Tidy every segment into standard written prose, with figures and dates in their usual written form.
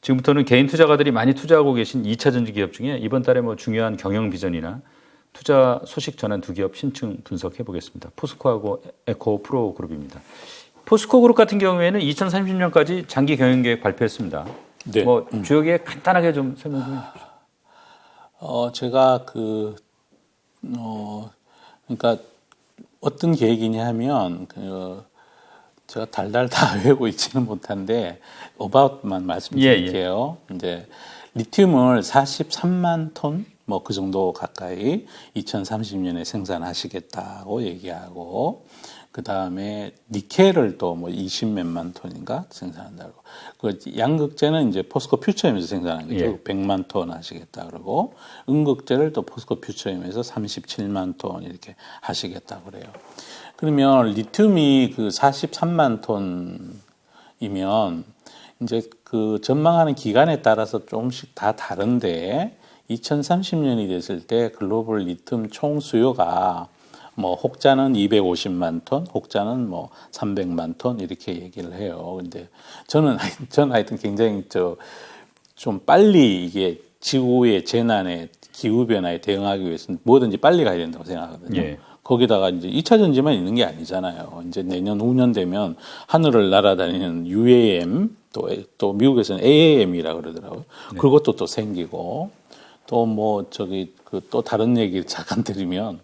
지금부터는 개인 투자가들이 많이 투자하고 계신 2차 전지 기업 중에 이번 달에 뭐 중요한 경영 비전이나 투자 소식 전한 두 기업 신층 분석해 보겠습니다. 포스코하고 에코프로 그룹입니다. 포스코 그룹 같은 경우에는 2030년까지 장기 경영 계획 발표했습니다. 네. 뭐 주요 계획 간단하게 좀 설명 좀 해주십시오. 제가 그러니까 어떤 계획이냐 하면 제가 달달 다 외우고 있지는 못한데 about만 말씀드릴게요. 이제 리튬을 43만 톤 뭐 그 정도 가까이 2030년에 생산하시겠다고 얘기하고 그 다음에 니켈을 또 뭐 20몇만 톤인가 생산한다고. 그 양극재는 이제 포스코 퓨처엠에서 생산한 거죠. 예. 100만 톤 하시겠다 그러고 음극재를 또 포스코 퓨처엠에서 37만 톤 이렇게 하시겠다 그래요. 그러면 리튬이 그 43만 톤이면 이제 그 전망하는 기간에 따라서 조금씩 다 다른데 2030년이 됐을 때 글로벌 리튬 총 수요가 뭐 혹자는 250만 톤, 혹자는 뭐 300만 톤 이렇게 얘기를 해요. 근데 저는 하여튼 굉장히 좀 빨리 이게 지구의 재난에 기후 변화에 대응하기 위해서는 뭐든지 빨리 가야 된다고 생각하거든요. 예. 거기다가 이제 2차 전지만 있는 게 아니잖아요. 이제 내년 후년 되면 하늘을 날아다니는 UAM 또 미국에서는 AAM이라 그러더라고요. 네. 그것도 또 생기고 또 뭐 또 다른 얘기 잠깐 드리면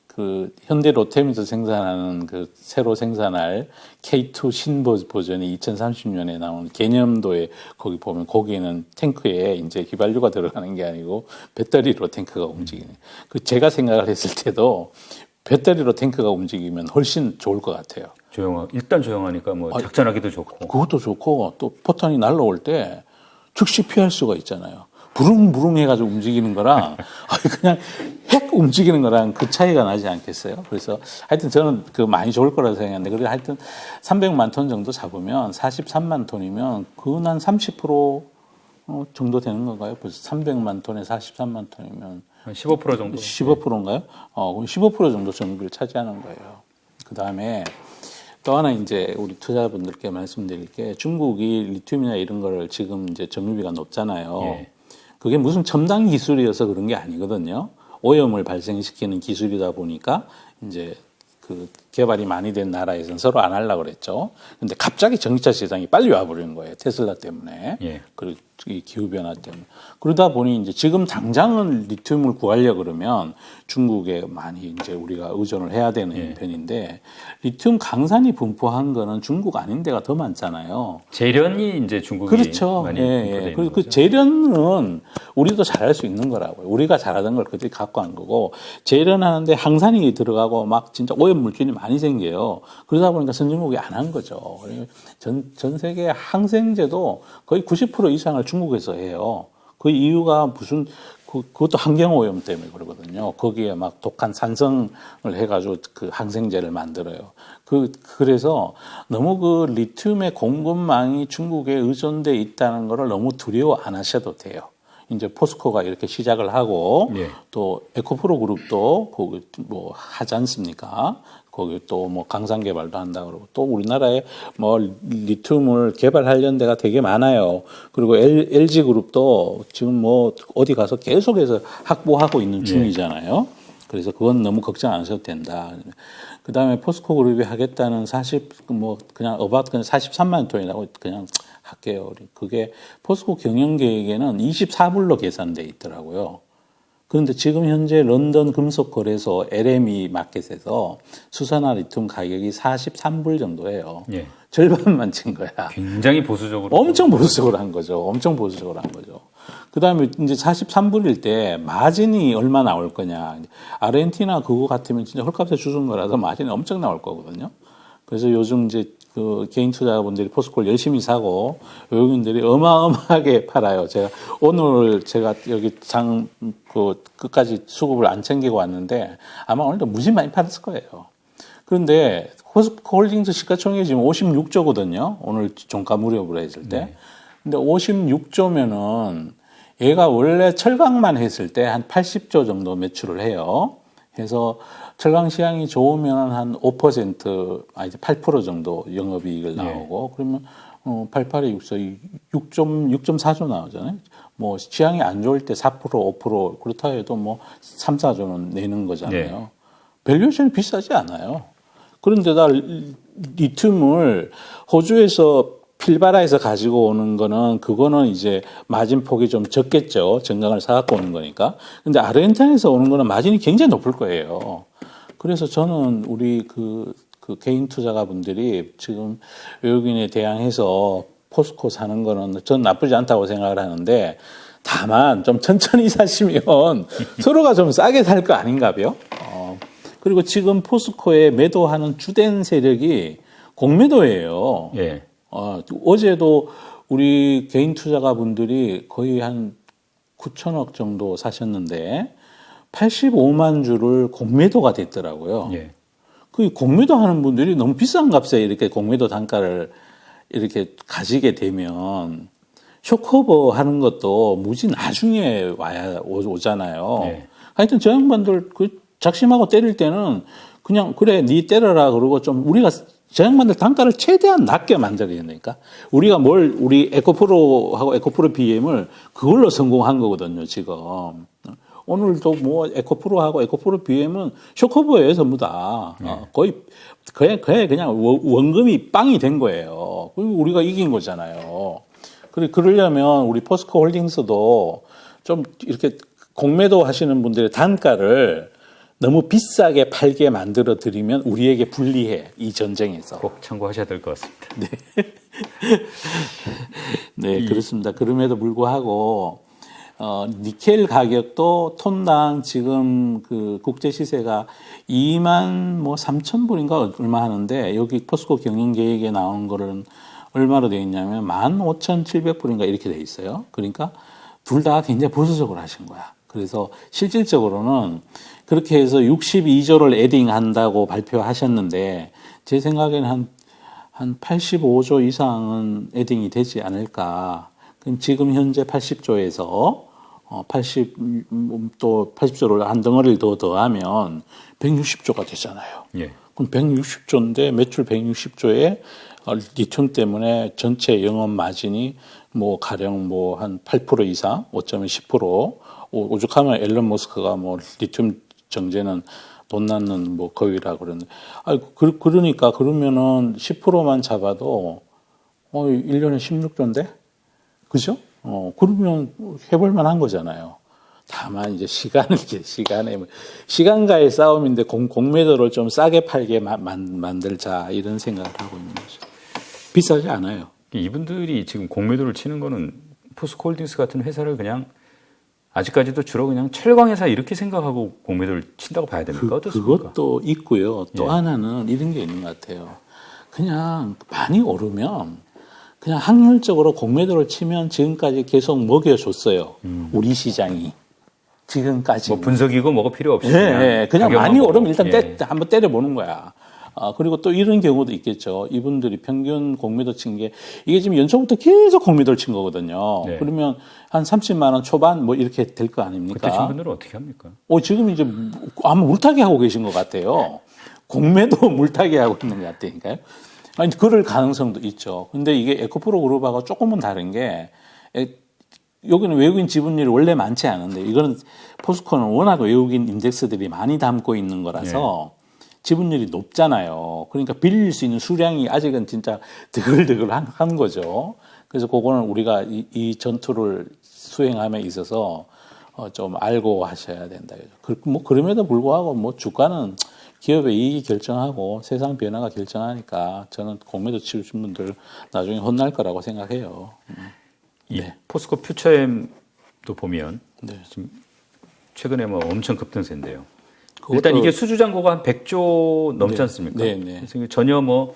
그 현대 로템에서 생산하는 그 새로 생산할 K2 신버전이 2030년에 나오는 개념도에 거기 보면 거기에는 탱크에 이제 휘발유가 들어가는 게 아니고 배터리로 탱크가 움직이는. 그 제가 생각을 했을 때도 배터리로 탱크가 움직이면 훨씬 좋을 것 같아요. 일단 조용하니까 뭐 작전하기도 좋고. 그것도 좋고 또 포탄이 날라올 때 즉시 피할 수가 있잖아요. 부릉부릉 해가지고 움직이는 거랑 그냥 핵 움직이는 거랑 그 차이가 나지 않겠어요? 그래서 하여튼 저는 많이 좋을 거라고 생각하는데 그래도 하여튼 300만 톤 정도 잡으면 43만 톤이면 그건 한30% 정도 되는 건가요? 벌써 300만 톤에 43만 톤이면 한 15% 정도. 15%인가요? 그럼 15% 정도 점유율을 차지하는 거예요. 그 다음에 또 하나 이제 우리 투자자분들께 말씀드릴 게 중국이 리튬이나 이런 거를 지금 이제 점유비가 높잖아요. 예. 그게 무슨 첨단 기술이어서 그런 게 아니거든요. 오염을 발생시키는 기술이다 보니까 이제 그 개발이 많이 된 나라에서는 서로 안 하려고 그랬죠. 근데 갑자기 전기차 시장이 빨리 와버리는 거예요. 테슬라 때문에. 예. 그리고 이 기후변화 때문에. 그러다 보니 이제 지금 당장은 리튬을 구하려고 그러면 중국에 많이 이제 우리가 의존을 해야 되는 예. 편인데 리튬 강산이 분포한 거는 중국 아닌 데가 더 많잖아요. 재련이 이제 중국이 그렇죠. 많이 예. 그 재련은 우리도 잘할 수 있는 거라고요. 우리가 잘하던 걸 그들이 갖고 간 거고 재련하는데 항산이 들어가고 막 진짜 오염 물질이 많이 생겨요. 그러다 보니까 선진국이 안 한 거죠. 전 세계 항생제도 거의 90% 이상을 중국에서 해요. 그 이유가 그것도 환경오염 때문에 그러거든요. 거기에 막 독한 산성을 해가지고 그 항생제를 만들어요. 그래서 너무 그 리튬의 공급망이 중국에 의존돼 있다는 거를 너무 두려워 안 하셔도 돼요. 이제 포스코가 이렇게 시작을 하고 예. 또 에코프로 그룹도 거기 뭐 하지 않습니까? 거기 또 뭐 강산 개발도 한다 그러고 또 우리나라에 뭐 리튬을 개발하려는 데가 되게 많아요. 그리고 LG 그룹도 지금 뭐 어디 가서 계속해서 확보하고 있는 중이잖아요. 그래서 그건 너무 걱정 안 하셔도 된다. 그 다음에 포스코 그룹이 하겠다는 그냥 43만 톤이라고 그냥 할게요. 그게 포스코 경영 계획에는 24불로 계산돼 있더라고요. 그런데 지금 현재 런던 금속 거래소 LME 마켓에서 수산화 리튬 가격이 43불 정도예요. 예. 절반만 친 거야. 굉장히 보수적으로. 엄청 보수적으로 한 거죠. 엄청 보수적으로 한 거죠. 그 다음에 이제 43불일 때 마진이 얼마 나올 거냐. 아르헨티나 그거 같으면 진짜 헐값에 주는 거라서 마진이 엄청 나올 거거든요. 그래서 요즘 이제 그 개인 투자자분들이 포스코를 열심히 사고 외국인들이 어마어마하게 팔아요. 오늘 여기 끝까지 수급을 안 챙기고 왔는데 아마 오늘도 무지 많이 팔았을 거예요. 그런데 포스코 홀딩스 시가총액이 지금 56조거든요. 오늘 종가 무렵으로 했을 때. 근데 56조면은 얘가 원래 철강만 했을 때 한 80조 정도 매출을 해요. 해서 철강 시황이 좋으면 한 5%, 아니 8% 정도 영업이익을 나오고 그러면 88에 64, 6.4조 나오잖아요. 뭐 시황이 안 좋을 때 4%, 5% 그렇다 해도 뭐 3, 4조는 내는 거잖아요. 네. 밸류에이션이 비싸지 않아요. 그런데다 리튬을 호주에서 필바라에서 가지고 오는 거는 그거는 이제 마진 폭이 좀 적겠죠. 정강을 사갖고 오는 거니까. 근데 아르헨티나에서 오는 거는 마진이 굉장히 높을 거예요. 그래서 저는 우리 그 개인 투자가분들이 지금 외국인에 대항해서 포스코 사는 거는 전 나쁘지 않다고 생각을 하는데 다만 좀 천천히 사시면 서로가 좀 싸게 살 거 아닌가 봐요. 그리고 지금 포스코에 매도하는 주된 세력이 공매도예요. 예. 어제도 우리 개인 투자가분들이 거의 한 9천억 정도 사셨는데 85만 주를 공매도가 됐더라고요. 예. 그 공매도 하는 분들이 너무 비싼 값에 이렇게 공매도 단가를 이렇게 가지게 되면 쇼커버 하는 것도 무지 나중에 와야 오잖아요. 네. 하여튼 저 양반들 그 작심하고 때릴 때는 그냥 그래 니 때려라 그러고 좀 우리가 저 양반들 단가를 최대한 낮게 만들어야 되니까 우리가 우리 에코프로하고 에코프로 BM을 그걸로 성공한 거거든요 지금. 오늘도 뭐 에코프로하고 에코프로 BM은 쇼커버예요 전부 다. 거의 그냥 원금이 빵이 된 거예요. 그리고 우리가 이긴 거잖아요. 그러려면 우리 포스코 홀딩스도 좀 이렇게 공매도 하시는 분들의 단가를 너무 비싸게 팔게 만들어 드리면 우리에게 불리해 이 전쟁에서. 꼭 참고하셔야 될 것 같습니다. 네, 그렇습니다. 그럼에도 불구하고 니켈 가격도 톤당 지금 그 국제 시세가 2만 3천 불인가 얼마 하는데 여기 포스코 경영 계획에 나온 거는 얼마로 되어 있냐면 15,700불인가 이렇게 되어 있어요. 그러니까 둘 다 굉장히 보수적으로 하신 거야. 그래서 실질적으로는 그렇게 해서 62조를 에딩한다고 발표하셨는데 제 생각에는 한 85조 이상은 에딩이 되지 않을까. 그럼 지금 현재 80조에서 80조를 한 덩어리를 더 더하면 160조가 되잖아요. 예. 그럼 160조인데 매출 160조에 리튬 때문에 전체 영업 마진이 뭐 가령 뭐 한 8% 이상, 5.1, 10%, 오죽하면 앨런 머스크가 뭐 리튬 정제는 돈 낳는 뭐 거위라 그러는데, 그러니까 그러면은 10%만 잡아도 1년에 16조인데, 그죠? 그러면 해볼만 한 거잖아요. 다만 이제 시간과의 싸움인데 공매도를 좀 싸게 팔게 만들자 이런 생각을 하고 있는 거죠. 비싸지 않아요. 이분들이 지금 공매도를 치는 거는 포스코홀딩스 같은 회사를 그냥 아직까지도 주로 그냥 철강 회사 이렇게 생각하고 공매도를 친다고 봐야 됩니까? 어떻습니까? 그것도 있고요. 또 예. 하나는 이런 게 있는 것 같아요. 그냥 많이 오르면 그냥 확률적으로 공매도를 치면 지금까지 계속 먹여줬어요. 우리 시장이. 지금까지. 뭐 분석이고 뭐가 필요 없이 그냥 많이 오르면 일단 예. 한번 때려보는 거야. 그리고 또 이런 경우도 있겠죠. 이분들이 평균 공매도 친 게 이게 지금 연초부터 계속 공매도를 친 거거든요. 네. 그러면 한 30만 원 초반 뭐 이렇게 될 거 아닙니까? 그때 친 분들은 어떻게 합니까? 지금 이제 아마 물타기 하고 계신 것 같아요. 공매도 물타기 하고 있는 것 같다니까요. 아니, 그럴 가능성도 있죠. 근데 이게 에코프로 그룹하고 조금은 다른 게 여기는 외국인 지분율이 원래 많지 않은데 이거는 포스코는 워낙 외국인 인덱스들이 많이 담고 있는 거라서 지분율이 높잖아요. 그러니까 빌릴 수 있는 수량이 아직은 진짜 드글드글한 거죠. 그래서 그거는 우리가 이 전투를 수행함에 있어서 좀 알고 하셔야 된다. 뭐 그럼에도 불구하고 뭐 주가는 기업의 이익이 결정하고 세상 변화가 결정하니까 저는 공매도 치우신 분들 나중에 혼날 거라고 생각해요. 이 포스코 퓨처엠도 보면 네. 지금 최근에 뭐 엄청 급등세인데요. 그것도- 일단 이게 수주잔고가 한 100조 넘지 네. 않습니까? 네, 네. 그래서 이게 전혀 뭐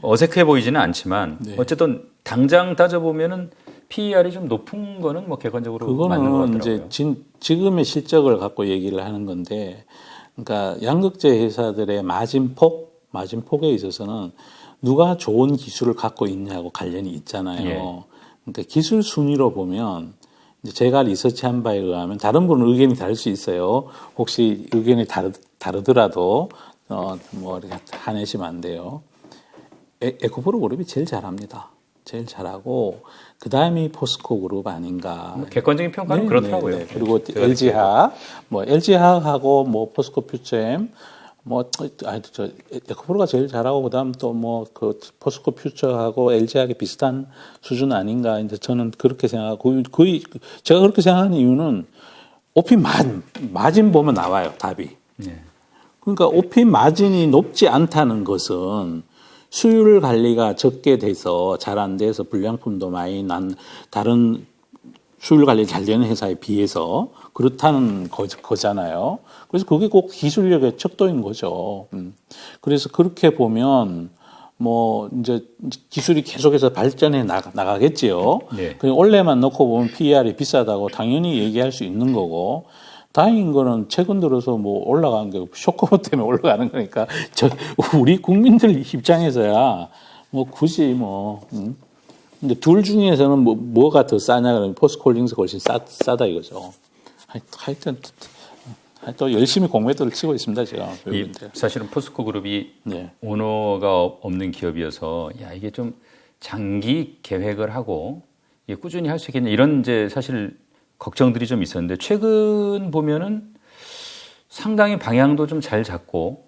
어색해 보이지는 않지만 네. 어쨌든 당장 따져보면은 PER이 좀 높은 거는 뭐 객관적으로 맞는 것 그거는 같더라고요. 이제 지금의 실적을 갖고 얘기를 하는 건데, 그러니까 양극재 회사들의 마진폭에 있어서는 누가 좋은 기술을 갖고 있냐고 관련이 있잖아요. 예. 그러니까 기술 순위로 보면 이제 제가 리서치한 바에 의하면 다른 분은 의견이 다를 수 있어요. 혹시 의견이 다르더라도 뭐 이렇게 화내시면 안 돼요. 에코프로 그룹이 제일 잘합니다. 제일 잘하고 그 다음이 포스코 그룹 아닌가. 뭐 객관적인 평가는 그렇더라고요. 네. 그리고 LG화학, 뭐 LG화학하고 뭐 포스코 퓨처엠, 뭐 저 에코프로가 제일 잘하고 그다음 또 뭐 그 포스코 퓨처하고 LG화학이 비슷한 수준 아닌가. 이제 저는 그렇게 생각하고 거의 제가 그렇게 생각하는 이유는 OP 마진 보면 나와요 답이. 네. 그러니까 OP 마진이 높지 않다는 것은 수율 관리가 적게 돼서 잘 안 돼서 불량품도 많이 난 다른 수율 관리 잘 되는 회사에 비해서 그렇다는 거잖아요. 그래서 그게 꼭 기술력의 척도인 거죠. 그래서 그렇게 보면 뭐 이제 기술이 계속해서 발전해 나가겠지요. 네. 그냥 원래만 놓고 보면 PER이 비싸다고 당연히 얘기할 수 있는 거고. 다행인 거는 최근 들어서 뭐 올라간 게 쇼커버 때문에 올라가는 거니까 우리 국민들 입장에서야 뭐 굳이 뭐 근데 둘 중에서는 뭐가 더 싸냐 그러면 포스코홀딩스가 훨씬 싸다 이거죠. 하여튼 또 열심히 공매도를 치고 있습니다 제가. 사실은 포스코 그룹이 네. 오너가 없는 기업이어서 야 이게 좀 장기 계획을 하고 이게 꾸준히 할 수 있겠냐 이런 이제 사실 걱정들이 좀 있었는데 최근 보면은 상당히 방향도 좀 잘 잡고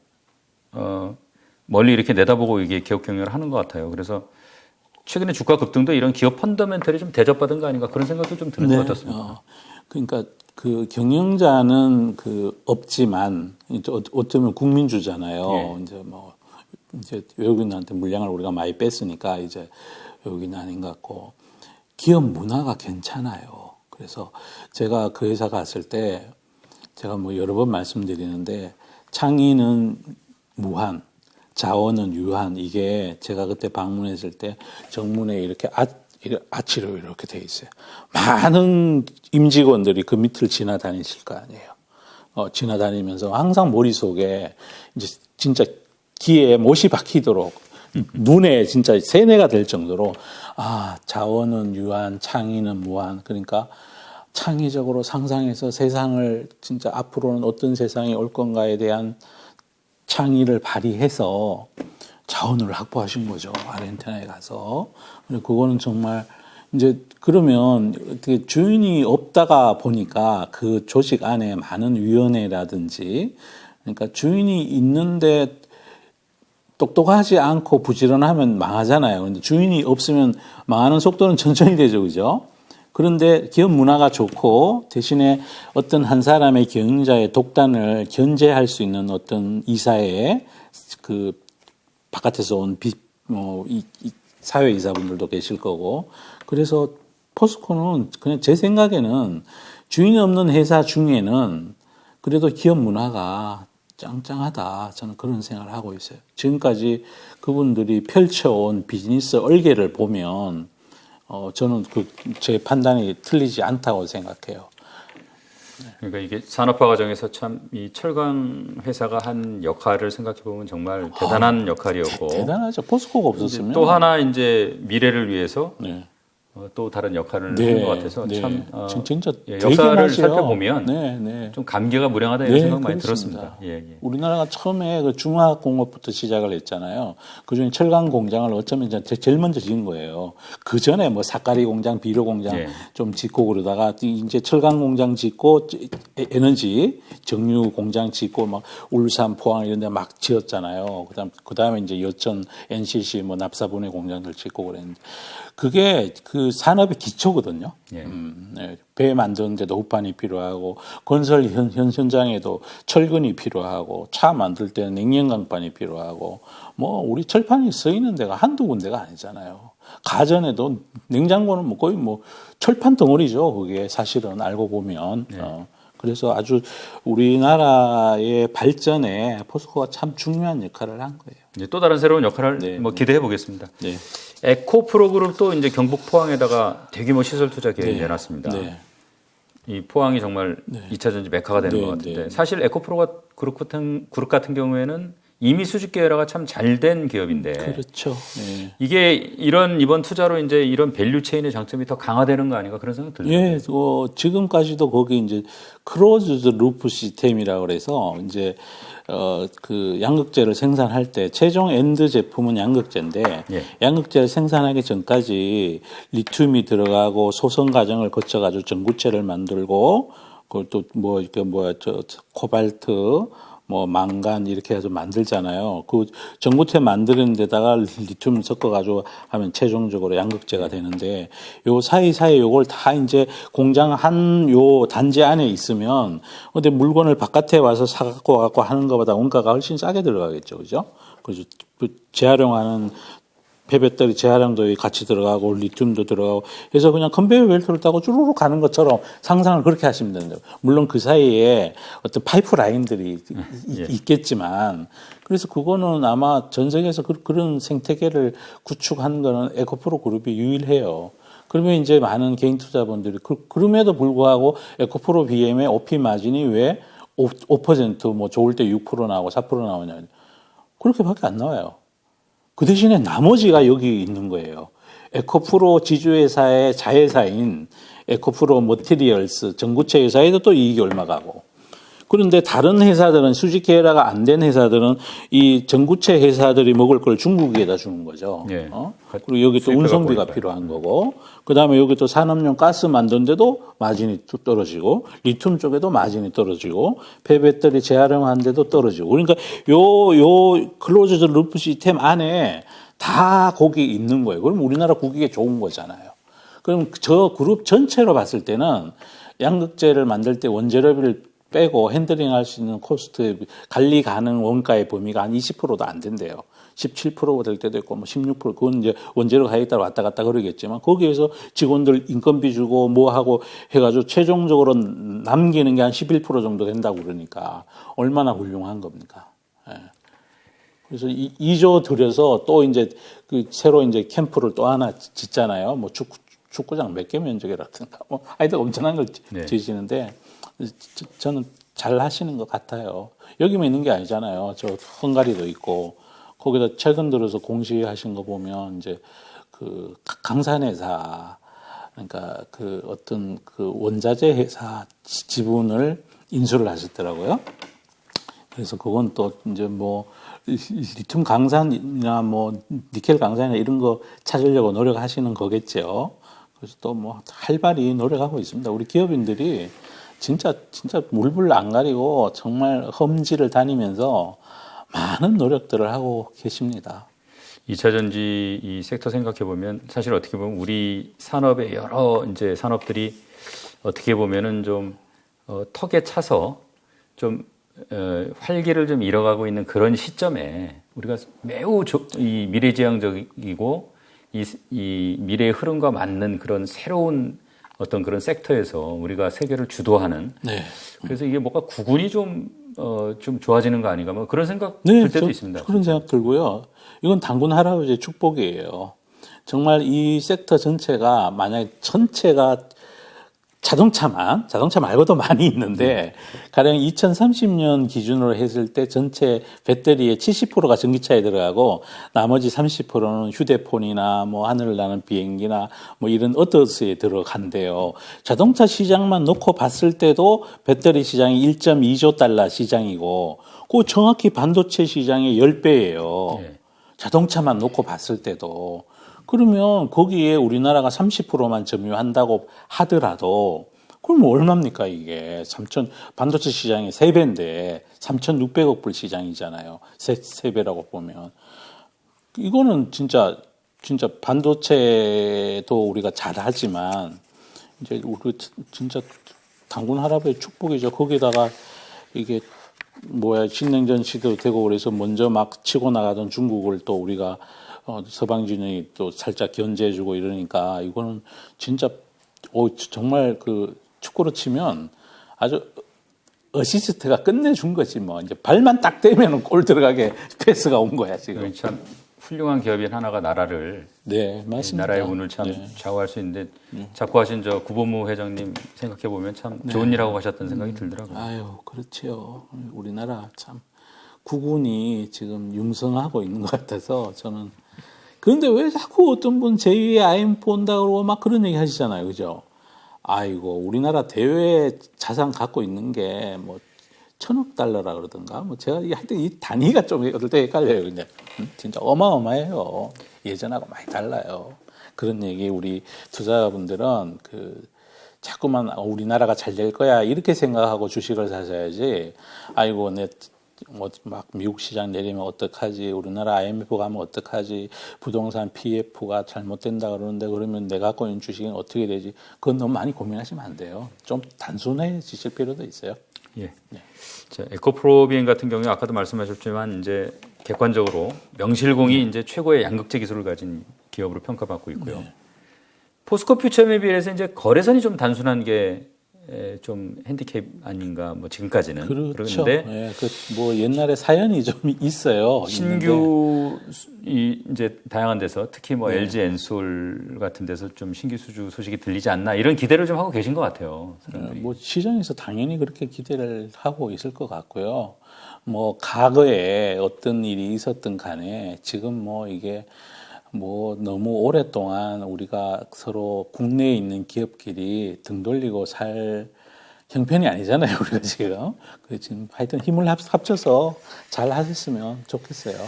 멀리 이렇게 내다보고 이게 기업 경영을 하는 것 같아요. 그래서 최근에 주가 급등도 이런 기업 펀더멘털이 좀 대접받은 거 아닌가 그런 생각도 좀 드는 것 같았습니다. 그러니까 그 경영자는 그 없지만 어쩌면 국민주잖아요. 예. 이제 외국인한테 물량을 우리가 많이 뺐으니까 이제 외국인 아닌 것 같고 기업 문화가 괜찮아요. 그래서 제가 그 회사 갔을 때 제가 뭐 여러 번 말씀드리는데 창의는 무한, 자원은 유한 이게 제가 그때 방문했을 때 정문에 이렇게 아치로 이렇게 돼 있어요. 많은 임직원들이 그 밑을 지나다니실 거 아니에요. 지나다니면서 항상 머릿속에 이제 진짜 귀에 못이 박히도록 눈에 진짜 세뇌가 될 정도로 자원은 유한, 창의는 무한. 그러니까 창의적으로 상상해서 세상을 진짜 앞으로는 어떤 세상이 올 건가에 대한 창의를 발휘해서 자원을 확보하신 거죠. 아르헨티나에 가서. 그거는 정말 이제 그러면 어떻게 주인이 없다가 보니까 그 조직 안에 많은 위원회라든지 그러니까 주인이 있는데 똑똑하지 않고 부지런하면 망하잖아요. 근데 주인이 없으면 망하는 속도는 천천히 되죠. 그죠? 그런데 기업 문화가 좋고 대신에 어떤 한 사람의 경영자의 독단을 견제할 수 있는 어떤 이사의 그 바깥에서 온 사회이사분들도 계실 거고 그래서 포스코는 그냥 제 생각에는 주인이 없는 회사 중에는 그래도 기업 문화가 짱짱하다. 저는 그런 생각을 하고 있어요. 지금까지 그분들이 펼쳐온 비즈니스 얼개를 보면 저는 제 판단이 틀리지 않다고 생각해요. 그러니까 이게 산업화 과정에서 참 이 철강 회사가 한 역할을 생각해 보면 정말 대단한 역할이었고 대단하죠. 포스코가 없었으면 또 하나 이제 미래를 위해서 네. 또 다른 역할을 하는 것 같아서 참 진짜 역사를 살펴보면 네. 좀 감개가 무량하다 이런 생각 많이 들었습니다. 우리나라가 처음에 그 중화학공업부터 시작을 했잖아요. 그중에 철강 공장을 어쩌면 제일 먼저 지은 거예요. 그 전에 뭐 삿가리 공장, 비료 공장 좀 짓고 그러다가 이제 철강 공장 짓고 에너지 정유 공장 짓고 막 울산, 포항 이런 데 막 지었잖아요. 그다음에 이제 여천, NCC 뭐 납사분해 공장들 짓고 그랬는데 그게 그 산업의 기초거든요. 배 만드는데도 후판이 필요하고 건설 현장에도 철근이 필요하고 차 만들 때는 냉연강판이 필요하고 뭐 우리 철판이 쓰이는 데가 한두 군데가 아니잖아요. 가전에도 냉장고는 뭐 거의 뭐 철판 덩어리죠. 그게 사실은 알고 보면. 그래서 아주 우리나라의 발전에 포스코가 참 중요한 역할을 한 거예요. 이제 또 다른 새로운 역할을 기대해 보겠습니다. 에코프로그룹도 이제 경북 포항에다가 대규모 시설 투자 계획 내놨습니다. 이 포항이 정말 2차 전지 메카가 되는 것 같은데 사실 에코프로가 그룹 같은 경우에는 이미 수직 계열화가 참 잘 된 기업인데 그렇죠. 네. 이게 이번 투자로 이제 이런 밸류 체인의 장점이 더 강화되는 거 아닌가 그런 생각 들어요. 예, 지금까지도 거기 이제 크로즈드 루프 시스템이라고 그래서 이제 그 양극재를 생산할 때 최종 엔드 제품은 양극재인데 예. 양극재를 생산하기 전까지 리튬이 들어가고 소성 과정을 거쳐가지고 전구체를 만들고 그것도 뭐 이렇게 코발트 뭐 망간 이렇게 해서 만들잖아요. 그 전구체 만드는 데다가 리튬 섞어가지고 하면 최종적으로 양극재가 되는데 요 사이사이 요걸 다 이제 공장 한 요 단지 안에 있으면 근데 물건을 바깥에 와서 사갖고 갖고 하는 것보다 원가가 훨씬 싸게 들어가겠죠, 그죠? 그래서 재활용하는 폐배터리 재활용도 같이 들어가고 리튬도 들어가고 해서 그냥 컨베이어 벨트를 타고 쭈루룩 가는 것처럼 상상을 그렇게 하시면 됩니다. 물론 그 사이에 어떤 파이프 라인들이 있겠지만 그래서 그거는 아마 전 세계에서 그런 생태계를 구축한 거는 에코프로 그룹이 유일해요. 그러면 이제 많은 개인 투자분들이 그럼에도 불구하고 에코프로 BM의 OP 마진이 왜 5% 뭐 좋을 때 6% 나오고 4% 나오냐. 그렇게밖에 안 나와요. 그 대신에 나머지가 여기 있는 거예요. 에코프로 지주회사의 자회사인 에코프로 머티리얼스 전구체 회사에도 또 이익이 얼마 가고. 그런데 다른 회사들은 수직 계열화가 안 된 회사들은 이 전구체 회사들이 먹을 걸 중국에다 주는 거죠. 예. 그리고 여기 또 운송비가 필요한 거고. 그다음에 여기 또 산업용 가스 만드는데도 마진이 떨어지고 리튬 쪽에도 마진이 떨어지고 폐배터리 재활용하는 데도 떨어지고. 그러니까 요 클로즈드 루프 시스템 안에 다 거기 있는 거예요. 그럼 우리나라 국익에 좋은 거잖아요. 그럼 저 그룹 전체로 봤을 때는 양극재를 만들 때 원재료비를 빼고 핸들링할 수 있는 코스트 관리 가능 원가의 범위가 한 20%도 안 된대요. 17% 될 때도 있고 뭐 16% 그건 이제 원재료 가격에 따라 왔다 갔다 그러겠지만 거기에서 직원들 인건비 주고 뭐 하고 해가지고 최종적으로 남기는 게 한 11% 정도 된다고 그러니까 얼마나 훌륭한 겁니까? 예. 그래서 2조 들여서 또 이제 그 새로 이제 캠프를 또 하나 짓잖아요. 뭐 축구장 몇 개 면적이라든가 뭐 하여튼 엄청난 걸 지으시는데 저는 잘 하시는 것 같아요. 여기만 있는 게 아니잖아요. 저 헝가리도 있고 거기다 최근 들어서 공시하신 거 보면 이제 그 강산회사 그러니까 그 어떤 그 원자재 회사 지분을 인수를 하셨더라고요. 그래서 그건 또 이제 뭐 리튬 강산이나 뭐 니켈 강산이나 이런 거 찾으려고 노력하시는 거겠죠. 그래서 또 뭐 활발히 노력하고 있습니다. 우리 기업인들이 진짜 물불 안 가리고 정말 험지를 다니면서 많은 노력들을 하고 계십니다. 2차 전지 이 섹터 생각해 보면 사실 어떻게 보면 우리 산업의 여러 이제 산업들이 어떻게 보면은 좀 턱에 차서 좀 활기를 좀 잃어가고 있는 그런 시점에 우리가 매우 이 미래지향적이고 이 미래의 흐름과 맞는 그런 새로운 어떤 그런 섹터에서 우리가 세계를 주도하는. 네. 그래서 이게 뭔가 구군이 좀 좋아지는 거 아닌가 뭐 그런 생각 들 때도 있습니다. 그런 생각 들고요. 이건 당군 할아버지의 축복이에요. 정말 이 섹터 전체가 만약에 전체가 자동차 말고도 많이 있는데 가령 2030년 기준으로 했을 때 전체 배터리의 70%가 전기차에 들어가고 나머지 30%는 휴대폰이나 뭐 하늘을 나는 비행기나 뭐 이런 어드스에 들어간대요. 자동차 시장만 놓고 봤을 때도 배터리 시장이 1.2조 달러 시장이고 그 정확히 반도체 시장의 10배예요. 네. 자동차만 놓고 봤을 때도. 그러면 거기에 우리나라가 30%만 점유한다고 하더라도 그럼 얼마입니까 이게? 반도체 시장의 3배인데 3,600억 불 시장이잖아요. 3배라고 보면. 이거는 진짜 반도체도 우리가 잘하지만 이제 우리 진짜 당군 할아버지 축복이죠. 거기다가 이게 신냉전 시대도 되고 그래서 먼저 막 치고 나가던 중국을 또 우리가 서방진이 또 살짝 견제해주고 이러니까 이거는 진짜 정말 그 축구로 치면 아주 어시스트가 끝내준 거지 뭐 이제 발만 딱 대면은 골 들어가게 패스가 온 거야 지금. 참 훌륭한 기업인 하나가 나라를 네 맞습니다. 나라의 운을 참 좌우할 수 있는데 자꾸 하신 저 구본무 회장님 생각해 보면 참 좋은 일하고 가셨던 생각이 들더라고요. 아유 그렇지요. 우리나라 참 국운이 지금 융성하고 있는 것 같아서 저는. 그런데 왜 자꾸 어떤 분 제2의 IMF 온다고 막 그런 얘기 하시잖아요. 그죠? 아이고, 우리나라 대외 자산 갖고 있는 게 뭐 1,000억 달러라 그러던가. 뭐 제가 하여튼 이 단위가 좀 어떨 때 헷갈려요. 근데 진짜 어마어마해요. 예전하고 많이 달라요. 그런 얘기 우리 투자자분들은 자꾸만 우리나라가 잘 될 거야 이렇게 생각하고 주식을 사셔야지. 아이고 막 미국 시장 내리면 어떡하지, 우리나라 IMF 가면 어떡하지, 부동산 PF가 잘못된다 그러는데 그러면 내가 갖고 있는 주식은 어떻게 되지, 그건 너무 많이 고민하시면 안 돼요. 좀 단순해지실 필요도 있어요. 예. 네. 자, 에코프로비엔 같은 경우에 아까도 말씀하셨지만 이제 객관적으로 명실공히 이제 최고의 양극재 기술을 가진 기업으로 평가받고 있고요. 네. 포스코 퓨처엠에 비해서 이제 거래선이 좀 단순한 게 좀 핸디캡 아닌가, 뭐 지금까지는. 그렇죠. 그런데 네, 뭐 옛날에 사연이 좀 있어요. 신규 이제 다양한 데서 특히 뭐 LG 엔솔 같은 데서 좀 신규 수주 소식이 들리지 않나 이런 기대를 좀 하고 계신 것 같아요. 사람들이. 뭐 시장에서 당연히 그렇게 기대를 하고 있을 것 같고요. 뭐 과거에 어떤 일이 있었든 간에 지금 뭐 이게 뭐 너무 오랫동안 우리가 서로 국내에 있는 기업끼리 등 돌리고 살 형편이 아니잖아요, 우리가 지금. 지금 하여튼 힘을 합쳐서 잘 하셨으면 좋겠어요.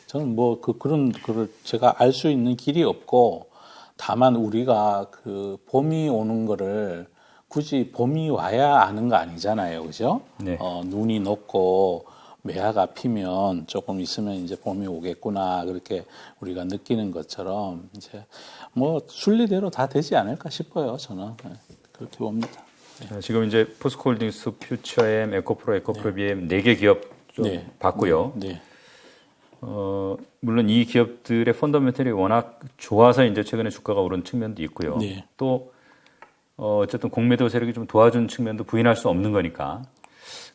저는 뭐 그런 거를 제가 알 수 있는 길이 없고, 다만 우리가 봄이 오는 거를 굳이 봄이 와야 아는 거 아니잖아요, 그죠? 네. 눈이 녹고 매화가 피면 조금 있으면 이제 봄이 오겠구나, 그렇게 우리가 느끼는 것처럼 이제 뭐 순리대로 다 되지 않을까 싶어요. 저는 그렇게 봅니다. 네. 지금 이제 포스코홀딩스, 퓨처엠, 에코프로, 에코프로비엠 4개 기업 좀 봤고요. 네. 물론 이 기업들의 펀더멘털이 워낙 좋아서 이제 최근에 주가가 오른 측면도 있고요. 네. 또 어쨌든 공매도 세력이 좀 도와준 측면도 부인할 수 없는 거니까.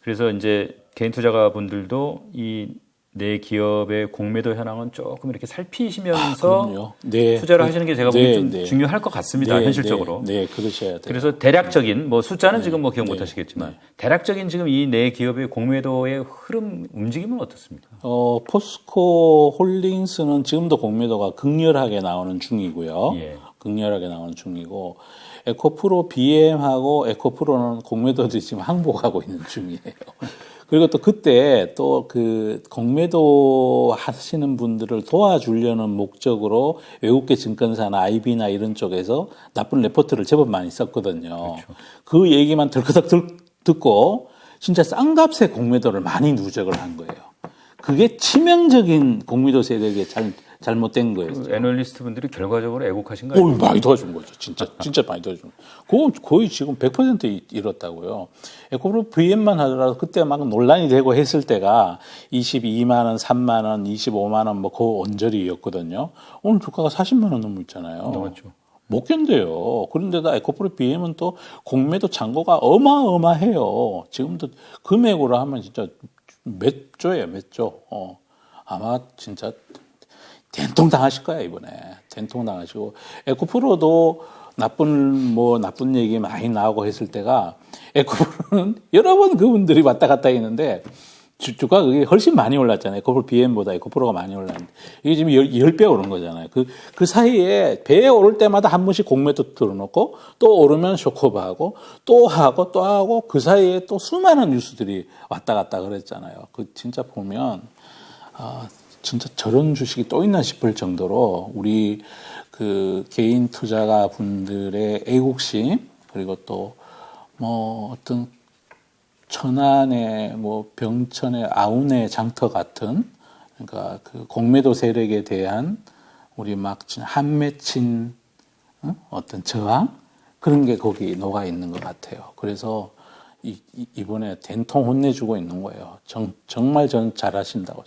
그래서 이제 개인 투자가분들도 이 네 기업의 공매도 현황은 조금 이렇게 살피시면서 투자를 하시는 게 제가 보기엔 좀 중요할 것 같습니다. 현실적으로. 네, 그러셔야 돼요. 그래서 대략적인 뭐 숫자는 지금 뭐 기억 못 하시겠지만 대략적인 지금 이 네 기업의 공매도의 흐름 움직임은 어떻습니까? 포스코 홀딩스는 지금도 공매도가 극렬하게 나오는 중이고요. 극렬하게 나오는 중이고, 에코프로 BM하고 에코프로는 공매도들이 지금 항복하고 있는 중이에요. 그리고 또 그때 또 공매도 하시는 분들을 도와주려는 목적으로 외국계 증권사나 IB나 이런 쪽에서 나쁜 레포트를 제법 많이 썼거든요. 그렇죠. 그 얘기만 덜커덕 듣고 진짜 싼값에 공매도를 많이 누적을 한 거예요. 그게 치명적인 공매도 세력의 잘못된 거예요. 애널리스트 분들이 결과적으로 애국하신 거예요? 많이 도와준 거죠. 진짜 많이 도와준 거예요. 그건 거의 지금 100% 이뤘다고요. 에코프로 VM만 하더라도 그때 막 논란이 되고 했을 때가 22만 원, 3만 원, 25만 원 뭐 그 언저리였거든요. 오늘 주가가 40만 원 넘고 있잖아요. 넘었죠. 못 견뎌요. 그런데다 에코프로 BM은 또 공매도 잔고가 어마어마해요. 지금도 금액으로 하면 진짜 몇 조예요, 몇 조. 아마 진짜 된통 당하실 거야, 이번에. 된통 당하시고. 에코프로도 나쁜 얘기 많이 나오고 했을 때가, 에코프로는 여러 번 그분들이 왔다 갔다 했는데, 주가 그게 훨씬 많이 올랐잖아요. 에코프로 BM보다 에코프로가 많이 올랐는데. 이게 지금 10배 오른 거잖아요. 그 사이에 배에 오를 때마다 한 번씩 공매도 들어놓고, 또 오르면 쇼커버하고, 또 하고, 그 사이에 또 수많은 뉴스들이 왔다 갔다 그랬잖아요. 진짜 보면, 진짜 저런 주식이 또 있나 싶을 정도로 우리 개인 투자가 분들의 애국심, 그리고 또 뭐 어떤 천안의 뭐 병천의 아운의 장터 같은, 그러니까 공매도 세력에 대한 우리 막 한맺힌 어떤 저항, 그런 게 거기 녹아 있는 것 같아요. 그래서 이번에 된통 혼내주고 있는 거예요. 정말 전 잘하신다고.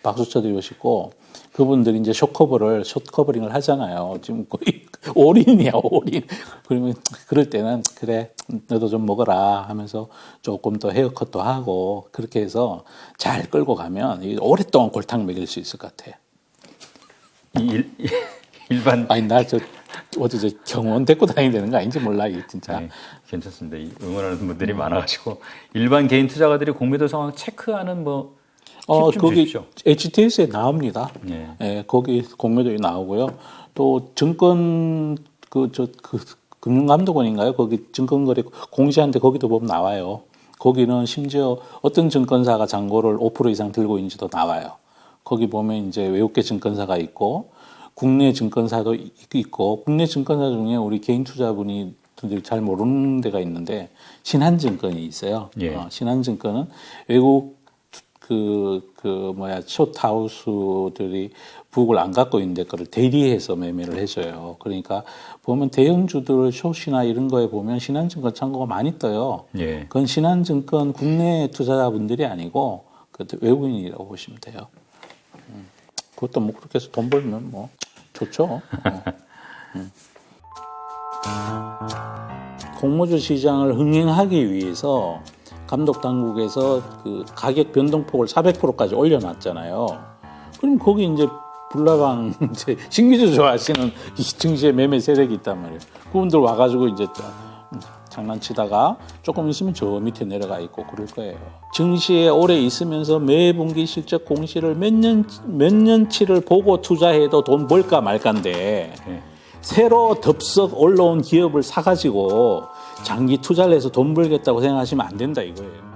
박수 쳐드리고 싶고, 그분들이 이제 숏커버링을 하잖아요. 지금 거의 올인이야, 올인. 그러면 그럴 때는 그래, 너도 좀 먹어라 하면서 조금 더 헤어컷도 하고, 그렇게 해서 잘 끌고 가면 오랫동안 골탕 먹일 수 있을 것 같아. 일반. 아니, 어제 경호원 데리고 다니야 되는 거 아닌지 몰라, 이게 진짜. 네, 괜찮습니다. 응원하는 분들이 많아가지고. 일반 개인 투자가들이 공매도 상황 체크하는 좀 거기 주십시오. HTS에 나옵니다. 예. 예, 거기 공매도에 나오고요. 또 증권 금융감독원인가요? 거기 증권거래 공시하는데 거기도 보면 나와요. 거기는 심지어 어떤 증권사가 잔고를 5% 이상 들고 있는지도 나와요. 거기 보면 이제 외국계 증권사가 있고 국내 증권사도 있고 국내 증권사 중에 우리 개인 투자분이 잘 모르는 데가 있는데 신한증권이 있어요. 예. 신한증권은 외국 숏하우스들이 북을 안 갖고 있는데 그걸 대리해서 매매를 해줘요. 그러니까 보면 대형주들 숏이나 이런 거에 보면 신한증권 창고가 많이 떠요. 예. 그건 신한증권 국내 투자자분들이 아니고 그 외국인이라고 보시면 돼요. 그것도 뭐 그렇게 해서 돈 벌면 뭐 좋죠. 공모주 시장을 흥행하기 위해서 감독 당국에서 그 가격 변동폭을 400%까지 올려놨잖아요. 그럼 거기 이제 불나방 이제 신기주 좋아하시는 이 증시의 매매 세력이 있단 말이에요. 그분들 와가지고 이제 장난치다가 조금 있으면 저 밑에 내려가 있고 그럴 거예요. 증시에 오래 있으면서 매 분기 실적 공시를 몇 년치를 보고 투자해도 돈 벌까 말까인데 새로 덥석 올라온 기업을 사가지고 장기 투자를 해서 돈 벌겠다고 생각하시면 안 된다 이거예요.